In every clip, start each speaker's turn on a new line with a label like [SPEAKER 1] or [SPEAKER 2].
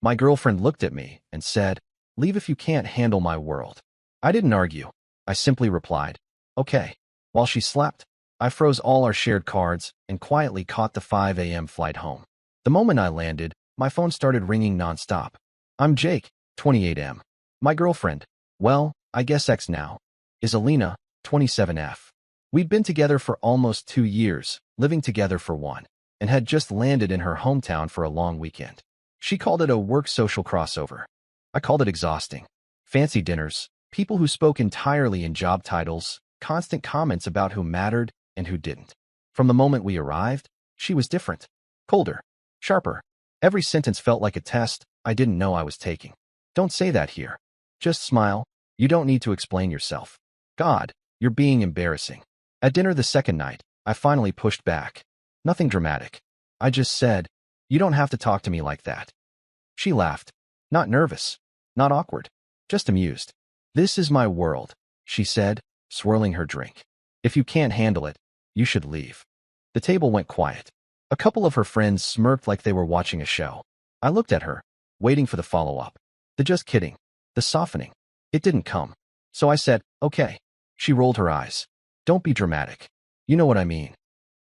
[SPEAKER 1] My girlfriend looked at me and said, "Leave if you can't handle my world." I didn't argue. I simply replied, "Okay." While she slept, I froze all our shared cards and quietly caught the 5 a.m. flight home. The moment I landed, my phone started ringing nonstop. "I'm Jake, 28M. My girlfriend, well, I guess ex now, is Alina, 27F. We'd been together for almost 2 years, living together for one, and had just landed in her hometown for a long weekend. She called it a work social crossover. I called it exhausting. Fancy dinners, people who spoke entirely in job titles, constant comments about who mattered and who didn't. From the moment we arrived, she was different, colder, sharper. Every sentence felt like a test I didn't know I was taking. Don't say that here. Just smile. You don't need to explain yourself. God, you're being embarrassing. At dinner the second night, I finally pushed back. Nothing dramatic. I just said, "You don't have to talk to me like that." She laughed. Not nervous. Not awkward. Just amused. "This is my world," she said, swirling her drink. "If you can't handle it, you should leave." The table went quiet. A couple of her friends smirked like they were watching a show. I looked at her, waiting for the follow-up. The just kidding. The softening. It didn't come. So I said, "Okay." She rolled her eyes. "Don't be dramatic. You know what I mean."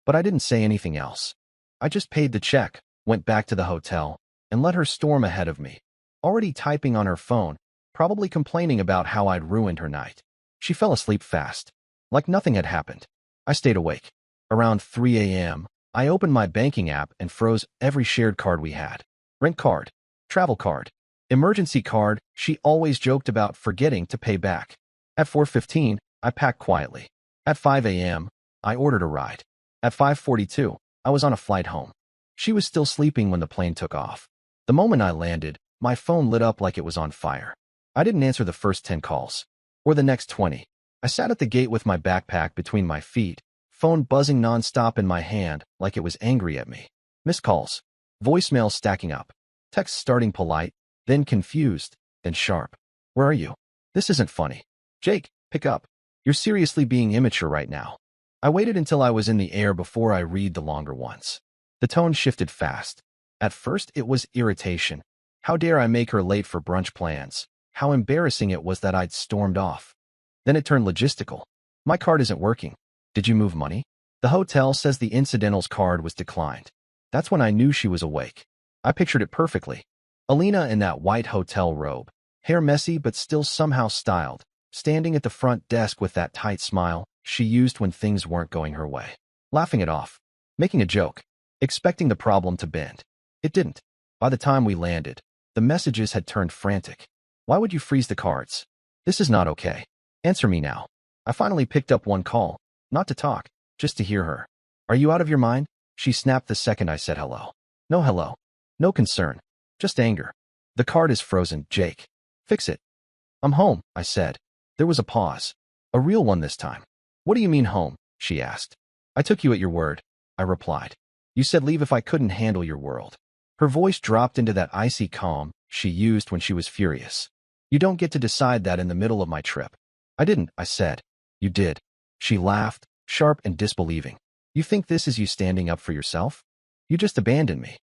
[SPEAKER 1] But I didn't say anything else. I just paid the check, went back to the hotel, and let her storm ahead of me, already typing on her phone, probably complaining about how I'd ruined her night. She fell asleep fast, like nothing had happened. I stayed awake. Around 3 a.m., I opened my banking app and froze every shared card we had. Rent card, travel card, emergency card she always joked about forgetting to pay back. At 4:15, I packed quietly. At 5 a.m., I ordered a ride. At 5:42, I was on a flight home. She was still sleeping when the plane took off. The moment I landed, my phone lit up like it was on fire. I didn't answer the first 10 calls. Or the next 20. I sat at the gate with my backpack between my feet, phone buzzing nonstop in my hand like it was angry at me. Missed calls. Voicemails stacking up. Texts starting polite, then confused, then sharp. "Where are you? This isn't funny. Jake, pick up. You're seriously being immature right now." I waited until I was in the air before I read the longer ones. The tone shifted fast. At first, it was irritation. How dare I make her late for brunch plans? How embarrassing it was that I'd stormed off. Then it turned logistical. "My card isn't working. Did you move money? The hotel says the incidentals card was declined." That's when I knew she was awake. I pictured it perfectly. Alina in that white hotel robe, hair messy but still somehow styled, standing at the front desk with that tight smile she used when things weren't going her way. Laughing it off. Making a joke. Expecting the problem to bend. It didn't. By the time we landed, the messages had turned frantic. "Why would you freeze the cards? This is not okay. Answer me now." I finally picked up one call, not to talk, just to hear her. "Are you out of your mind?" she snapped the second I said hello. "No hello. No concern. Just anger. The card is frozen, Jake. Fix it." "I'm home," I said. There was a pause. A real one this time. "What do you mean home?" she asked. "I took you at your word," I replied. "You said leave if I couldn't handle your world." Her voice dropped into that icy calm she used when she was furious. "You don't get to decide that in the middle of my trip." "I didn't," I said. "You did." She laughed, sharp and disbelieving. "You think this is you standing up for yourself? You just abandoned me."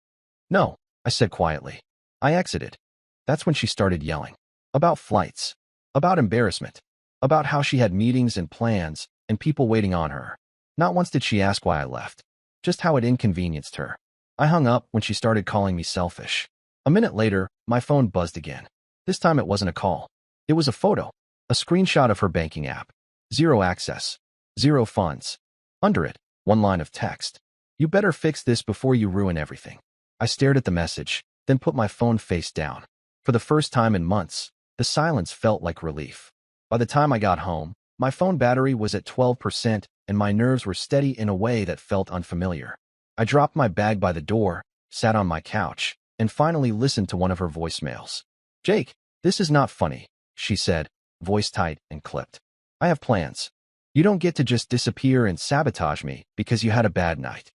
[SPEAKER 1] "No," I said quietly. I exited. That's when she started yelling. About flights. About embarrassment. About how she had meetings and plans and people waiting on her. Not once did she ask why I left. Just how it inconvenienced her. I hung up when she started calling me selfish. A minute later, my phone buzzed again. This time it wasn't a call. It was a photo. A screenshot of her banking app. 0 access. 0 funds. Under it, one line of text. "You better fix this before you ruin everything." I stared at the message, then put my phone face down. For the first time in months, the silence felt like relief. By the time I got home, my phone battery was at 12% and my nerves were steady in a way that felt unfamiliar. I dropped my bag by the door, sat on my couch, and finally listened to one of her voicemails. "Jake, this is not funny," she said, voice tight and clipped. "I have plans. You don't get to just disappear and sabotage me because you had a bad night."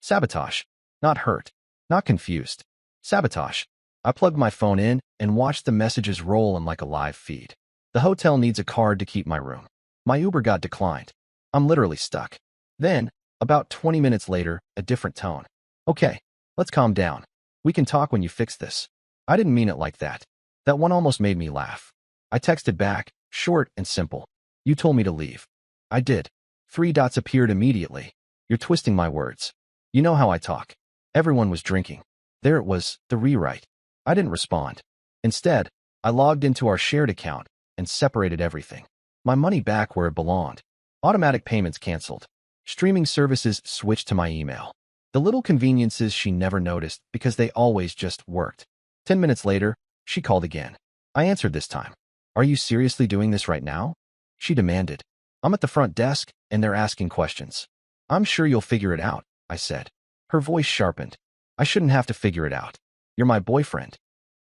[SPEAKER 1] Sabotage. Not hurt. Not confused. Sabotage. I plugged my phone in and watched the messages roll in like a live feed. "The hotel needs a card to keep my room. My Uber got declined. I'm literally stuck." Then, about 20 minutes later, a different tone. "Okay, let's calm down. We can talk when you fix this." I didn't mean it like that. That one almost made me laugh. I texted back, short and simple. You told me to leave. I did. 3 dots appeared immediately. You're twisting my words. You know how I talk. Everyone was drinking. There it was, the rewrite. I didn't respond. Instead, I logged into our shared account and separated everything. My money back where it belonged. Automatic payments canceled. Streaming services switched to my email. The little conveniences she never noticed because they always just worked. 10 minutes later, she called again. I answered this time. Are you seriously doing this right now? She demanded. I'm at the front desk and they're asking questions. I'm sure you'll figure it out, I said. Her voice sharpened. I shouldn't have to figure it out. You're my boyfriend.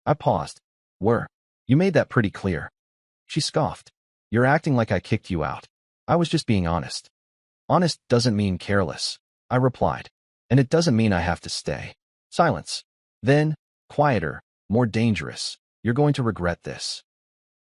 [SPEAKER 1] I paused. Were. You made that pretty clear. She scoffed. You're acting like I kicked you out. I was just being honest. Honest doesn't mean careless, I replied. And it doesn't mean I have to stay. Silence. Then, quieter, more dangerous. You're going to regret this.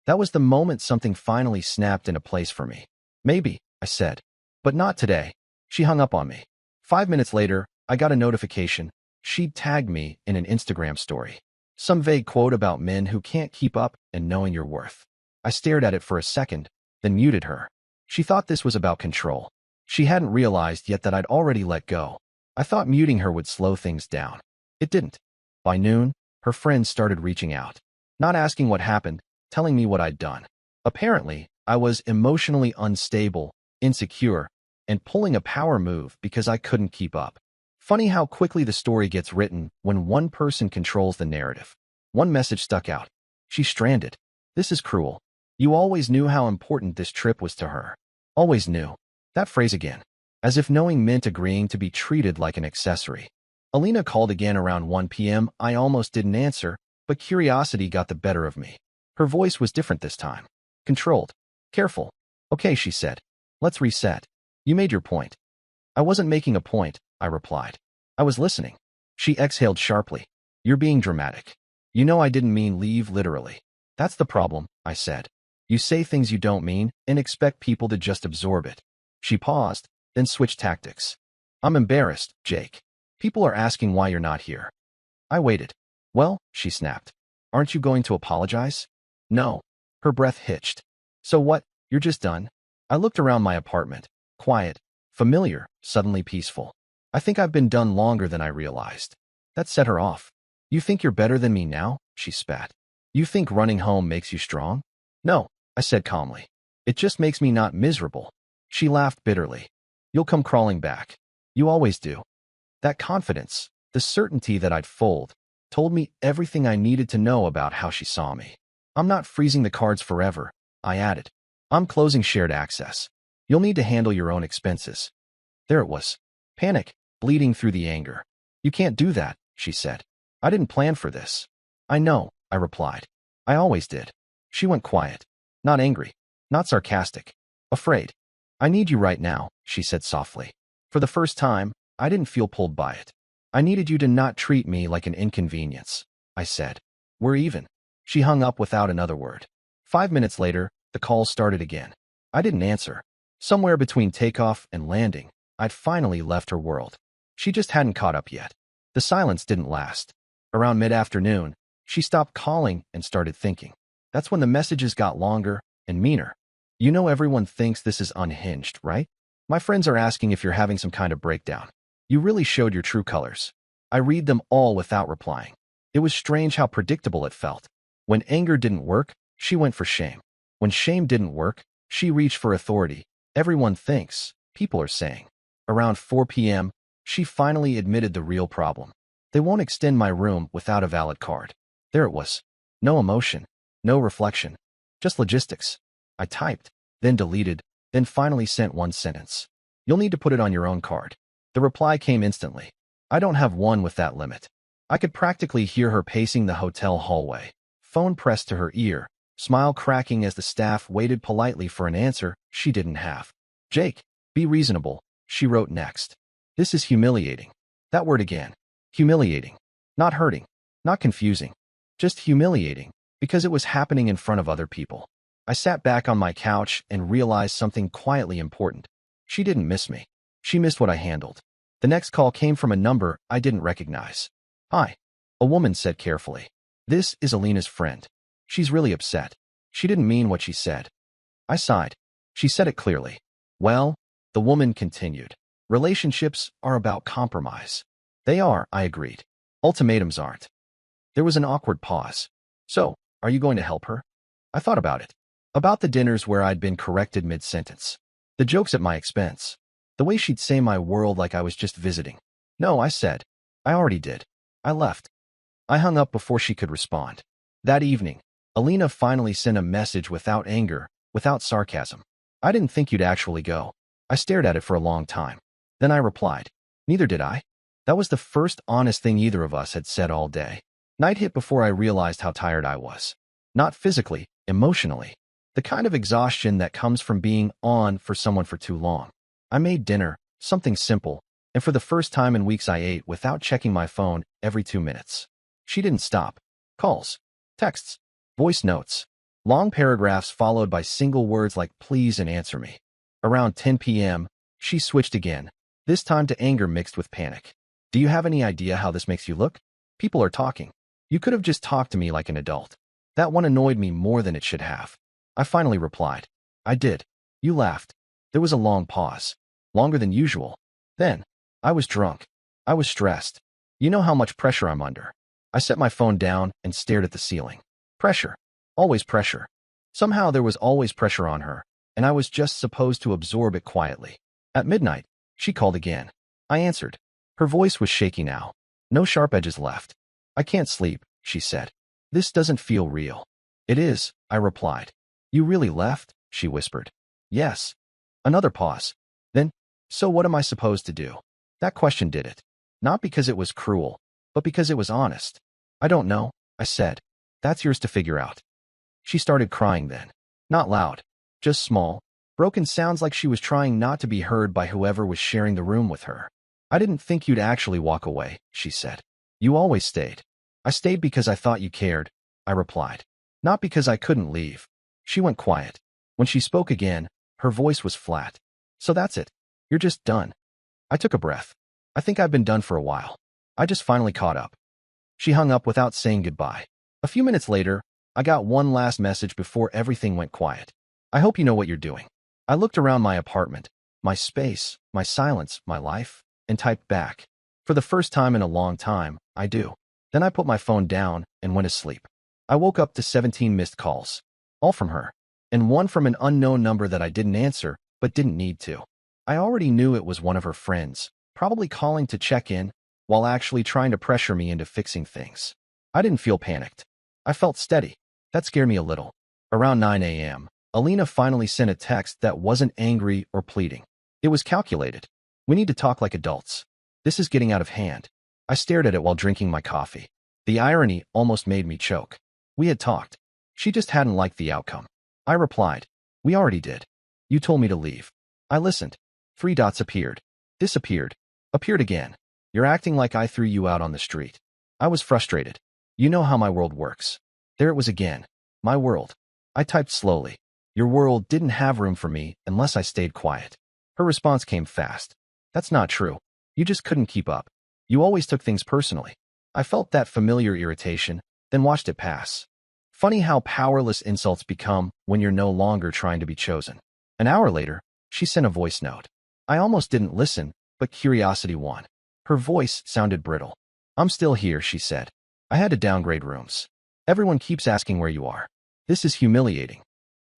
[SPEAKER 1] That was the moment something finally snapped into place for me. Maybe, I said. But not today. She hung up on me. 5 minutes later, I got a notification. She'd tagged me in an Instagram story. Some vague quote about men who can't keep up and knowing your worth. I stared at it for a second, then muted her. She thought this was about control. She hadn't realized yet that I'd already let go. I thought muting her would slow things down. It didn't. By noon, her friends started reaching out. Not asking what happened, telling me what I'd done. Apparently, I was emotionally unstable, insecure, and pulling a power move because I couldn't keep up. Funny how quickly the story gets written when one person controls the narrative. One message stuck out. She's stranded. This is cruel. You always knew how important this trip was to her. Always knew. That phrase again. As if knowing meant agreeing to be treated like an accessory. Alina called again around 1 p.m. I almost didn't answer, but curiosity got the better of me. Her voice was different this time. Controlled. Careful. Okay, she said. Let's reset. You made your point. I wasn't making a point, I replied. I was listening. She exhaled sharply. You're being dramatic. You know I didn't mean leave literally. That's the problem, I said. You say things you don't mean and expect people to just absorb it. She paused, then switched tactics. I'm embarrassed, Jake. People are asking why you're not here. I waited. Well, she snapped. Aren't you going to apologize? No. Her breath hitched. So what? You're just done? I looked around my apartment. Quiet, familiar, suddenly peaceful. I think I've been done longer than I realized. That set her off. You think you're better than me now? She spat. You think running home makes you strong? No, I said calmly. It just makes me not miserable. She laughed bitterly. You'll come crawling back. You always do. That confidence, the certainty that I'd fold, told me everything I needed to know about how she saw me. I'm not freezing the cards forever, I added. I'm closing shared access. You'll need to handle your own expenses. There it was. Panic, bleeding through the anger. You can't do that, she said. I didn't plan for this. I know, I replied. I always did. She went quiet. Not angry. Not sarcastic. Afraid. I need you right now, she said softly. For the first time, I didn't feel pulled by it. I needed you to not treat me like an inconvenience, I said. We're even. She hung up without another word. 5 minutes later, the call started again. I didn't answer. Somewhere between takeoff and landing, I'd finally left her world. She just hadn't caught up yet. The silence didn't last. Around mid-afternoon, she stopped calling and started thinking. That's when the messages got longer and meaner. You know everyone thinks this is unhinged, right? My friends are asking if you're having some kind of breakdown. You really showed your true colors. I read them all without replying. It was strange how predictable it felt. When anger didn't work, she went for shame. When shame didn't work, she reached for authority. Everyone thinks, people are saying. Around 4 p.m., she finally admitted the real problem. They won't extend my room without a valid card. There it was. No emotion, no reflection, just logistics. I typed, then deleted, then finally sent one sentence. You'll need to put it on your own card. The reply came instantly. I don't have one with that limit. I could practically hear her pacing the hotel hallway, phone pressed to her ear, smile cracking as the staff waited politely for an answer she didn't have. Jake, be reasonable, she wrote next. This is humiliating. That word again. Humiliating. Not hurting. Not confusing. Just humiliating, because it was happening in front of other people. I sat back on my couch and realized something quietly important. She didn't miss me. She missed what I handled. The next call came from a number I didn't recognize. Hi. A woman said carefully. This is Alina's friend. She's really upset. She didn't mean what she said. I sighed. She said it clearly. Well, the woman continued. Relationships are about compromise. They are, I agreed. Ultimatums aren't. There was an awkward pause. So, are you going to help her? I thought about it. About the dinners where I'd been corrected mid-sentence. The jokes at my expense. The way she'd say my world like I was just visiting. No, I said. I already did. I left. I hung up before she could respond. That evening, Alina finally sent a message without anger, without sarcasm. I didn't think you'd actually go. I stared at it for a long time. Then I replied. Neither did I. That was the first honest thing either of us had said all day. Night hit before I realized how tired I was. Not physically, emotionally. The kind of exhaustion that comes from being on for someone for too long. I made dinner, something simple, and for the first time in weeks I ate without checking my phone every 2 minutes. She didn't stop. Calls, texts, voice notes, long paragraphs followed by single words like please and answer me. Around 10 p.m., she switched again, this time to anger mixed with panic. Do you have any idea how this makes you look? People are talking. You could have just talked to me like an adult. That one annoyed me more than it should have. I finally replied. I did. You laughed. There was a long pause. Longer than usual. Then, I was drunk. I was stressed. You know how much pressure I'm under. I set my phone down and stared at the ceiling. Pressure. Always pressure. Somehow there was always pressure on her, and I was just supposed to absorb it quietly. At midnight, she called again. I answered. Her voice was shaky now. No sharp edges left. I can't sleep, she said. This doesn't feel real. It is, I replied. You really left? She whispered. Yes. Another pause. Then, so what am I supposed to do? That question did it. Not because it was cruel, but because it was honest. I don't know, I said. That's yours to figure out. She started crying then. Not loud. Just small, broken sounds like she was trying not to be heard by whoever was sharing the room with her. I didn't think you'd actually walk away, she said. You always stayed. I stayed because I thought you cared, I replied. Not because I couldn't leave. She went quiet. When she spoke again, her voice was flat. So that's it. You're just done. I took a breath. I think I've been done for a while. I just finally caught up. She hung up without saying goodbye. A few minutes later, I got one last message before everything went quiet. I hope you know what you're doing. I looked around my apartment, my space, my silence, my life, and typed back. For the first time in a long time, I do. Then I put my phone down and went to sleep. I woke up to 17 missed calls. All from her. And one from an unknown number that I didn't answer, but didn't need to. I already knew it was one of her friends, probably calling to check in, while actually trying to pressure me into fixing things. I didn't feel panicked. I felt steady. That scared me a little. Around 9 a.m., Alina finally sent a text that wasn't angry or pleading. It was calculated. We need to talk like adults. This is getting out of hand. I stared at it while drinking my coffee. The irony almost made me choke. We had talked. She just hadn't liked the outcome. I replied. We already did. You told me to leave. I listened. 3 dots appeared. Disappeared. Appeared again. You're acting like I threw you out on the street. I was frustrated. You know how my world works. There it was again. My world. I typed slowly. Your world didn't have room for me unless I stayed quiet. Her response came fast. That's not true. You just couldn't keep up. You always took things personally. I felt that familiar irritation, then watched it pass. Funny how powerless insults become when you're no longer trying to be chosen. An hour later, she sent a voice note. I almost didn't listen, but curiosity won. Her voice sounded brittle. I'm still here, she said. I had to downgrade rooms. Everyone keeps asking where you are. This is humiliating.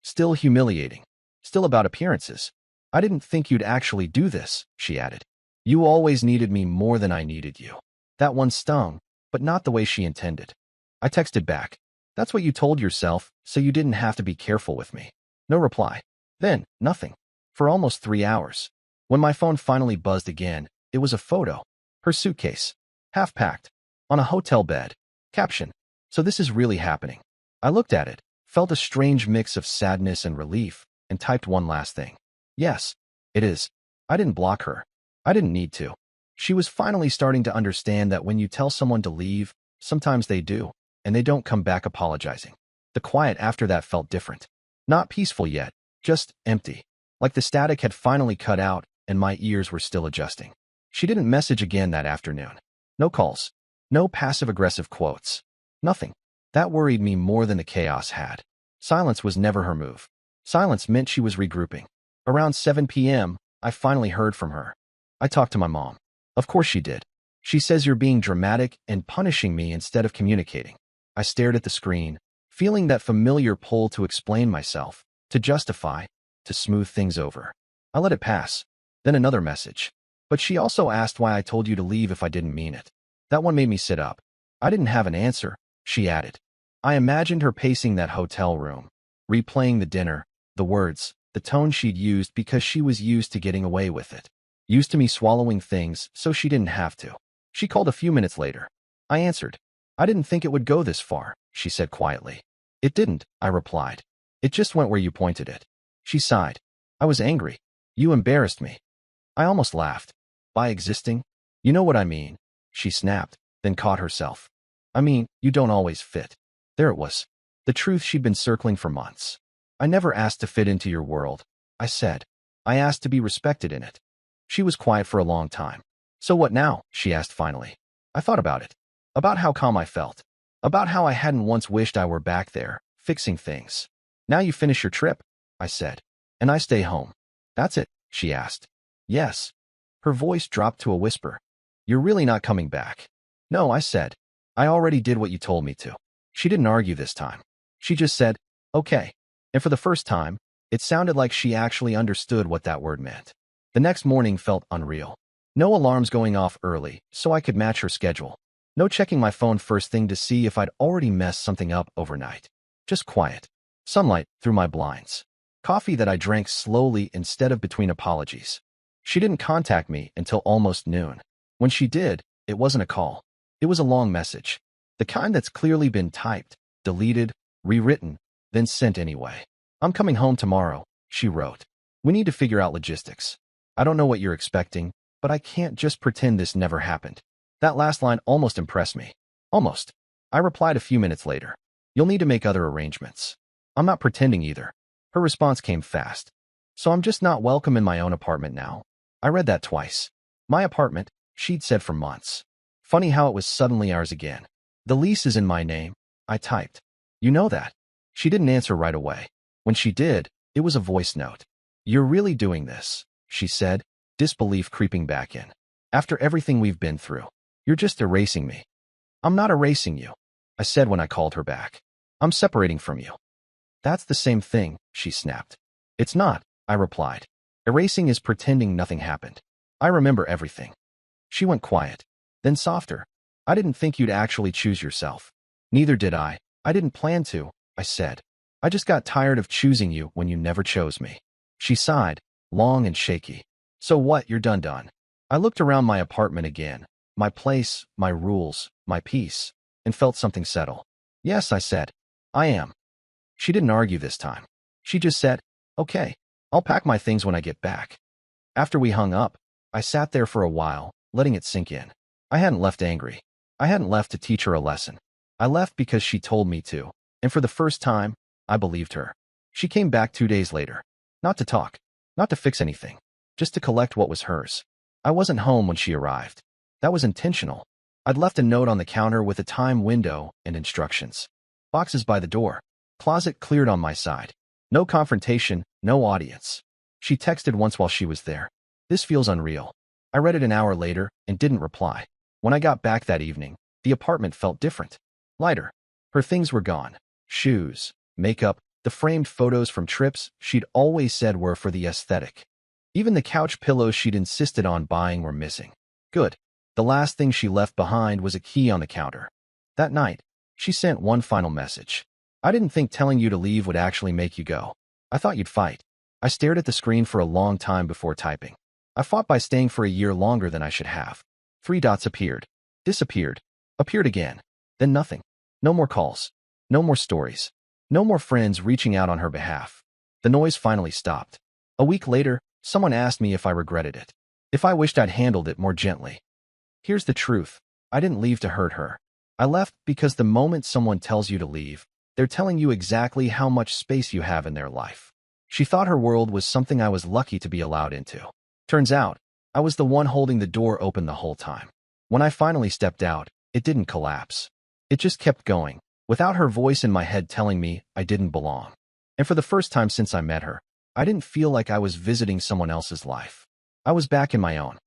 [SPEAKER 1] Still humiliating. Still about appearances. I didn't think you'd actually do this, she added. You always needed me more than I needed you. That one stung, but not the way she intended. I texted back. That's what you told yourself, so you didn't have to be careful with me. No reply. Then, nothing. For almost 3 hours. When my phone finally buzzed again, it was a photo. Her suitcase. Half-packed. On a hotel bed. Caption. So this is really happening. I looked at it, felt a strange mix of sadness and relief, and typed one last thing. Yes, it is. I didn't block her. I didn't need to. She was finally starting to understand that when you tell someone to leave, sometimes they do, and they don't come back apologizing. The quiet after that felt different. Not peaceful yet, just empty. Like the static had finally cut out and my ears were still adjusting. She didn't message again that afternoon. No calls. No passive-aggressive quotes. Nothing. That worried me more than the chaos had. Silence was never her move. Silence meant she was regrouping. Around 7 p.m., I finally heard from her. I talked to my mom. Of course she did. She says you're being dramatic and punishing me instead of communicating. I stared at the screen, feeling that familiar pull to explain myself, to justify, to smooth things over. I let it pass. Then another message. But she also asked why I told you to leave if I didn't mean it. That one made me sit up. I didn't have an answer, she added. I imagined her pacing that hotel room, replaying the dinner, the words, the tone she'd used because she was used to getting away with it. Used to me swallowing things so she didn't have to. She called a few minutes later. I answered. I didn't think it would go this far, she said quietly. It didn't, I replied. It just went where you pointed it. She sighed. I was angry. You embarrassed me. I almost laughed. By existing? You know what I mean, she snapped, then caught herself. I mean, you don't always fit. There it was. The truth she'd been circling for months. I never asked to fit into your world, I said. I asked to be respected in it. She was quiet for a long time. So what now? She asked finally. I thought about it. About how calm I felt. About how I hadn't once wished I were back there, fixing things. Now you finish your trip, I said. And I stay home. That's it, she asked. Yes. Her voice dropped to a whisper. You're really not coming back. No, I said. I already did what you told me to. She didn't argue this time. She just said, okay. And for the first time, it sounded like she actually understood what that word meant. The next morning felt unreal. No alarms going off early, so I could match her schedule. No checking my phone first thing to see if I'd already messed something up overnight. Just quiet. Sunlight through my blinds. Coffee that I drank slowly instead of between apologies. She didn't contact me until almost noon. When she did, it wasn't a call. It was a long message. The kind that's clearly been typed, deleted, rewritten, then sent anyway. I'm coming home tomorrow, she wrote. We need to figure out logistics. I don't know what you're expecting, but I can't just pretend this never happened. That last line almost impressed me. Almost. I replied a few minutes later. You'll need to make other arrangements. I'm not pretending either. Her response came fast. So I'm just not welcome in my own apartment now. I read that twice. My apartment, she'd said for months. Funny how it was suddenly ours again. The lease is in my name, I typed. You know that. She didn't answer right away. When she did, it was a voice note. You're really doing this, she said, disbelief creeping back in. After everything we've been through, you're just erasing me. I'm not erasing you, I said when I called her back. I'm separating from you. That's the same thing, she snapped. It's not, I replied. Erasing is pretending nothing happened. I remember everything. She went quiet, then softer. I didn't think you'd actually choose yourself. Neither did I. I didn't plan to, I said. I just got tired of choosing you when you never chose me. She sighed, long and shaky. So what, you're done. I looked around my apartment again, my place, my rules, my peace, and felt something settle. Yes, I said. I am. She didn't argue this time. She just said, okay, I'll pack my things when I get back. After we hung up, I sat there for a while, letting it sink in. I hadn't left angry. I hadn't left to teach her a lesson. I left because she told me to, and for the first time, I believed her. She came back 2 days later. Not to talk, not to fix anything, just to collect what was hers. I wasn't home when she arrived. That was intentional. I'd left a note on the counter with a time window and instructions. Boxes by the door. Closet cleared on my side. No confrontation, no audience. She texted once while she was there. This feels unreal. I read it an hour later and didn't reply. When I got back that evening, the apartment felt different. Lighter. Her things were gone. Shoes, makeup, the framed photos from trips she'd always said were for the aesthetic. Even the couch pillows she'd insisted on buying were missing. Good. The last thing she left behind was a key on the counter. That night, she sent one final message. I didn't think telling you to leave would actually make you go. I thought you'd fight. I stared at the screen for a long time before typing. I fought by staying for a year longer than I should have. 3 dots appeared, disappeared, appeared again, then nothing. No more calls. No more stories. No more friends reaching out on her behalf. The noise finally stopped. A week later, someone asked me if I regretted it. If I wished I'd handled it more gently. Here's the truth. I didn't leave to hurt her. I left because the moment someone tells you to leave, they're telling you exactly how much space you have in their life. She thought her world was something I was lucky to be allowed into. Turns out, I was the one holding the door open the whole time. When I finally stepped out, it didn't collapse. It just kept going, without her voice in my head telling me I didn't belong. And for the first time since I met her, I didn't feel like I was visiting someone else's life. I was back in my own.